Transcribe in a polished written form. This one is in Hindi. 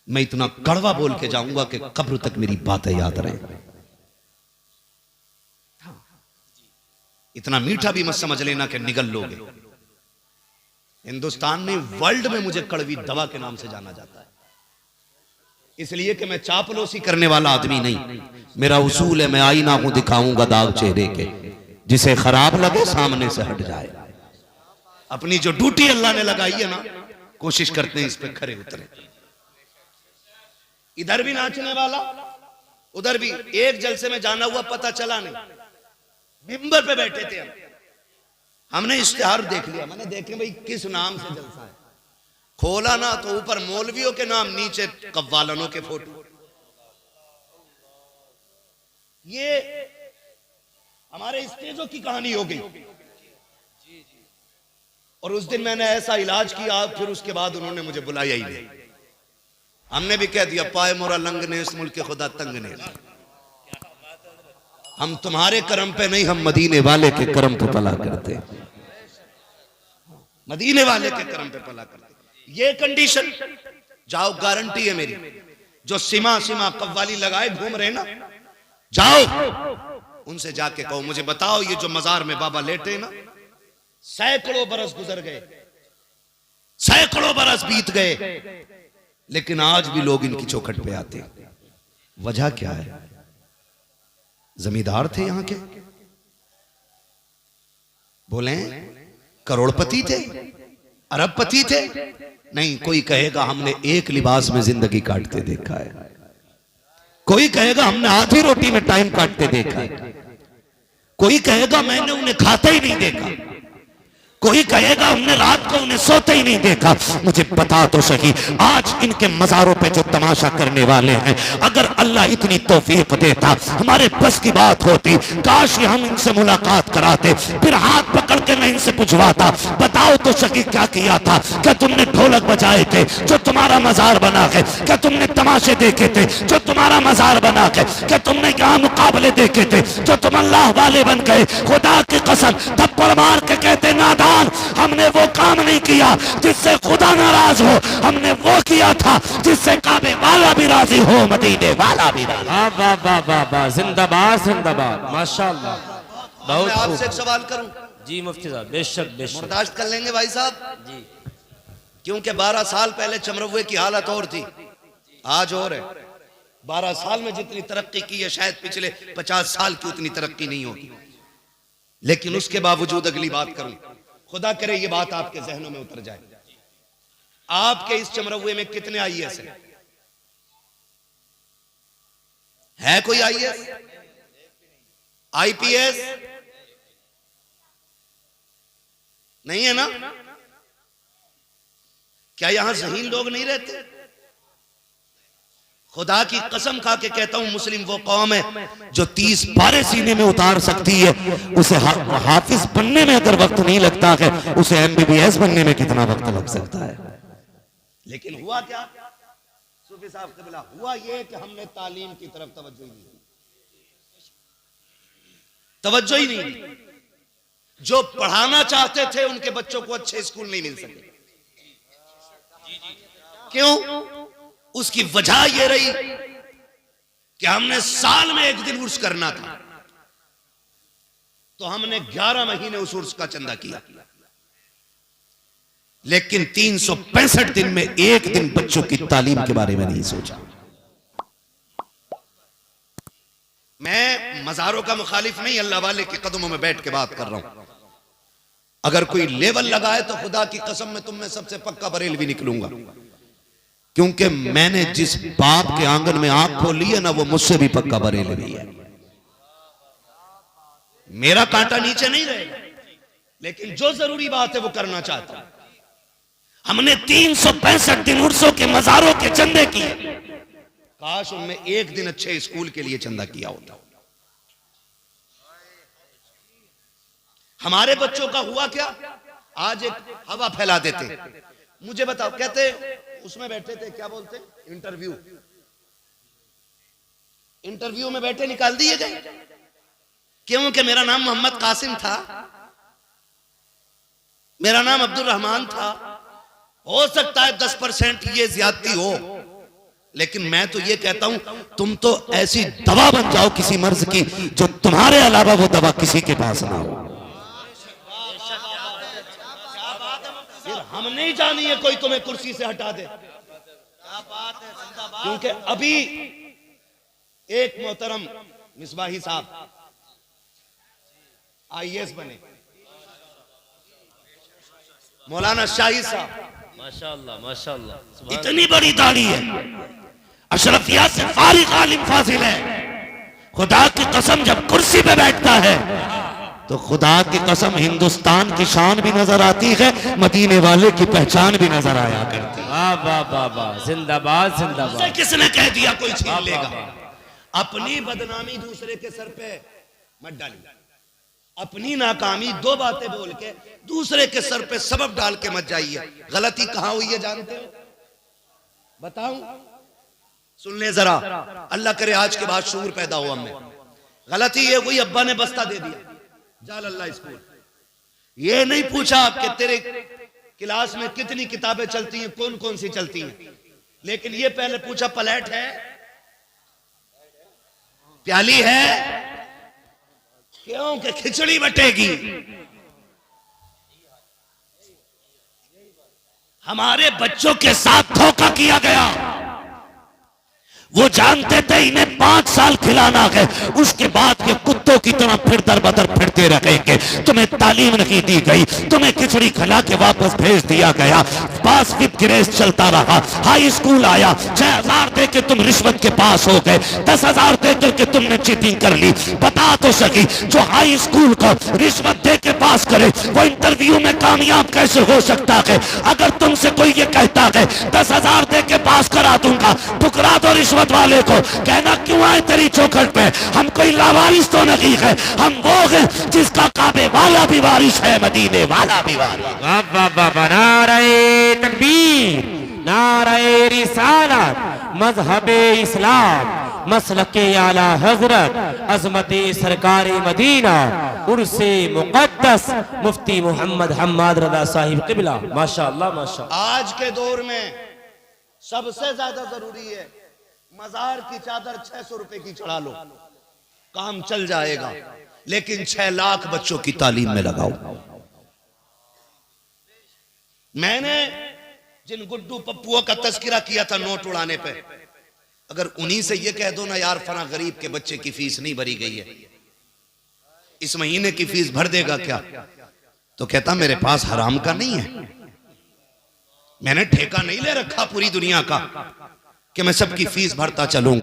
मैं इतना कड़वा बोल के जाऊंगा कि कब्र तक मेरी बातें याद रहे। इतना मीठा भी मत समझ लेना कि निगल लोगे। हिंदुस्तान ने, वर्ल्ड में मुझे कड़वी दवा के नाम से जाना जाता है, इसलिए कि मैं चापलूसी करने वाला आदमी नहीं। मेरा उसूल है, मैं आईना हूं, दिखाऊंगा दाग चेहरे के, जिसे खराब लगे सामने से हट जाए। अपनी जो ड्यूटी अल्लाह ने लगाई है ना, कोशिश करते हैं इस पे खरे उतरे। इधर भी नाचने वाला, उधर भी। एक जलसे में जाना हुआ पता चला नहीं, मिंबर पे बैठे थे हमने इश्तिहार देख लिया। मैंने देखे भाई किस नाम से जलसा है, खोला ना तो ऊपर मौलवियों के नाम, नीचे कव्वालनों के फोटो। ये हमारे स्टेजों की कहानी हो गई। और उस दिन मैंने ऐसा इलाज किया, फिर उसके बाद उन्होंने मुझे बुलाया ही नहीं। हमने भी कह दिया, पाए मोरा लंग ने इस मुल्क के खुदा तंग ने। हम तुम्हारे करम पे नहीं, हम मदीने वाले के करम पे पला करते, मदीने वाले के करम पे पला करते। ये कंडीशन, जाओ, गारंटी है मेरी। जो सीमा कव्वाली लगाए घूम रहे ना, जाओ उनसे जाके कहो, मुझे बताओ ये जो मजार में बाबा लेटे ना, सैकड़ों बरस गुजर गए, सैकड़ों बरस बीत गए, लेकिन आज भी लोग इनकी चौखट पे आते। वजह क्या है? जमींदार थे यहां के, बोले करोड़पति थे, अरबपति थे? नहीं। कोई कहेगा हमने एक लिबास में जिंदगी काटते देखा है, कोई कहेगा हमने आधी रोटी में टाइम काटते देखा है, कोई कहेगा मैंने उन्हें खाते ही नहीं देखा, कोई कहेगा हमने रात को उन्हें सोते ही नहीं देखा। मुझे बता तो सही, आज इनके मजारों पे जो तमाशा करने वाले हैं, अगर अल्लाह इतनी तौफीक देता, हमारे बस की बात होती, काश हम इनसे मुलाकात कराते, फिर हाथ पकड़ के मैं इनसे पूछवाता, बताओ तो सही क्या किया था? क्या तुमने ढोलक बजाए थे जो तुम्हारा मजार बना है? क्या तुमने तमाशे देखे थे जो तुम्हारा मजार बना है? क्या तुमने यहाँ मुकाबले देखे थे जो तुम अल्लाह वाले बन गए? खुदा की कसम, थप्पड़ मार के कहते नादान, हमने वो काम नहीं किया जिससे खुदा नाराज हो, हमने वो किया था जिससे काबे वाला भी राजी हो, मदीने वाला भी राजी। वाह वाह वाह वाह वाह, जिंदाबाद जिंदाबाद, माशाअल्लाह। बहुत मैं आपसे एक सवाल करूं? जी मुफ्ती साहब, बेशक बेशक। बर्दाश्त कर लेंगे भाई साहब जी? क्योंकि 12 साल पहले चमरवे की हालत और थी, आज और है। 12 साल में जितनी तरक्की की है, शायद पिछले 50 साल की उतनी तरक्की नहीं होगी। लेकिन उसके बावजूद अगली बात करूं, खुदा करे ये बात आपके जहनों में उतर जाए। आपके इस चमरवे में कितने आईएएस हैं? है कोई आईएएस, आईपीएस? नहीं है ना? क्या यहां ज़हीन लोग नहीं रहते? खुदा की कसम खा के कहता हूं, मुस्लिम वो कौम है जो 30 पारे सीने में उतार सकती है। उसे हाफिज बनने में अगर वक्त नहीं लगता है, उसे एमबीबीएस बनने में कितना वक्त लग सकता है? लेकिन हुआ क्या सूफी साहब क़िबला? हुआ ये कि हमने तालीम की तरफ तवज्जो ही नहीं दी, तवज्जो ही नहीं दी। जो पढ़ाना चाहते थे उनके बच्चों को अच्छे स्कूल नहीं मिल सके। क्यों? उसकी वजह यह रही कि हमने साल में एक दिन उर्स करना था, तो हमने 11 महीने उस उर्स का चंदा किया, लेकिन 365 दिन में एक दिन बच्चों की तालीम के बारे में नहीं सोचा। मैं मजारों का मुखालिफ नहीं, अल्लाह वाले के कदमों में बैठ के बात कर रहा हूं। अगर कोई लेवल लगाए तो खुदा की कसम में तुम में सबसे पक्का बरेलवी निकलूंगा, क्योंकि मैंने जिस बाप के आंगन में आंख खोली है ना, वो मुझसे भी पक्का बरेलवी है। मेरा कांटा नीचे नहीं रहेगा, लेकिन जो जरूरी बात है वो करना चाहता हूं। हमने 365 दिन उर्सों के मजारों के चंदे किए, काश उनमें एक दिन अच्छे स्कूल के लिए चंदा किया होता। हमारे बच्चों का हुआ क्या? आज एक हवा फैला देते। मुझे बताओ, कहते उसमें बैठे थे, क्या बोलते, इंटरव्यू में बैठे, निकाल दिए गए। क्योंकि मेरा नाम मोहम्मद कासिम था, मेरा नाम अब्दुल रहमान था। हो सकता है 10% ये ज्यादती हो, लेकिन मैं तो ये कहता हूं तुम तो ऐसी दवा बन जाओ किसी मर्ज की जो तुम्हारे अलावा वो दवा किसी के पास ना हो। फिर हम नहीं जानी है कोई तुम्हें कुर्सी से हटा दे, क्योंकि अभी एक मोहतरम मिसबाही साहब IAS बने, मौलाना शाही साहब माशाअल्लाह माशाअल्लाह, इतनी बड़ी दाढ़ी है, अशरफिया से फारिग आलिम फाजिल है। खुदा की कसम जब कुर्सी पे बैठता है तो खुदा की कसम हिंदुस्तान की शान भी नजर आती है, मदीने वाले की पहचान भी नजर आया करती है। वाह वाह वाह वाह, जिंदाबाद जिंदाबाद। किसने कह दिया कोई छीन लेगा? अपनी बदनामी दूसरे के सर पे मत डालिए, अपनी नाकामी दो बातें बोल के दूसरे के सर पे सबब डाल के मत जाइए। गलती कहां हुई है जानते हो? बताऊं? सुन ले जरा, अल्लाह करे आज के बाद शूर पैदा हो हमें। गलती ये हुई, अब्बा ने बस्ता दे दिया जाल अल्लाह स्कूल, ये नहीं पूछा कि तेरे क्लास में कितनी किताबें चलती हैं, कौन कौन सी चलती हैं, लेकिन ये पहले पूछा प्लेट है, प्याली है, क्यों कि खिचड़ी बटेगी। हमारे बच्चों के साथ धोखा किया गया, वो जानते थे इन्हें 5 साल खिलाना है, उसके बाद के कुत्तों की तरह फिर दर बदर फिरते रहेंगे। तुम्हें तालीम नहीं दी गई, तुम्हें खिचड़ी खिला के वापस भेज दिया गया, पास विद ग्रेस चलता रहा। हाई स्कूल आया, 6,000 दे के तुम रिश्वत के पास हो गए, 10,000 दे करके तुमने चीटिंग कर ली। बता तो सकी जो हाई स्कूल को रिश्वत दे के पास करे वो इंटरव्यू में कामयाब कैसे हो सकता है? अगर तुमसे कोई ये कहता है 10,000 दे के पास करा दूंगा, ठुकरा दो रिश्वत वाले को, कहना क्यों आए तेरी चौखट पे? हम कोई लावारिस तो नहीं है, हम वो है जिसका काबे वाला भी वारिस है, मदीने वाला भी वारिस। वाह वाह वाह, नारे तकबीर, नारे रिसालत, मजहबे इस्लाम, मसलके आला हजरत, अजमते सरकारी मदीना, उर्से मुकद्दस मुफ्ती मोहम्मद हम्माद रजा साहिब क़िबला। माशाअल्लाह माशाअल्लाह। आज के दौर में सबसे ज्यादा जरूरी है मजार की चादर 600 रुपए की चढ़ा लो, काम चल जाएगा, लेकिन 6 लाख बच्चों की तालीम में लगाओ। मैंने जिन गुड्डू पप्पुओं का तस्करा किया था नोट उड़ाने पे, अगर उन्हीं से ये कह दो ना यार फला गरीब के बच्चे की फीस नहीं भरी गई है, इस महीने की फीस भर देगा क्या? तो कहता मेरे पास हराम का नहीं है, मैंने ठेका नहीं ले रखा पूरी दुनिया का कि मैं सबकी फीस भरता चलूं।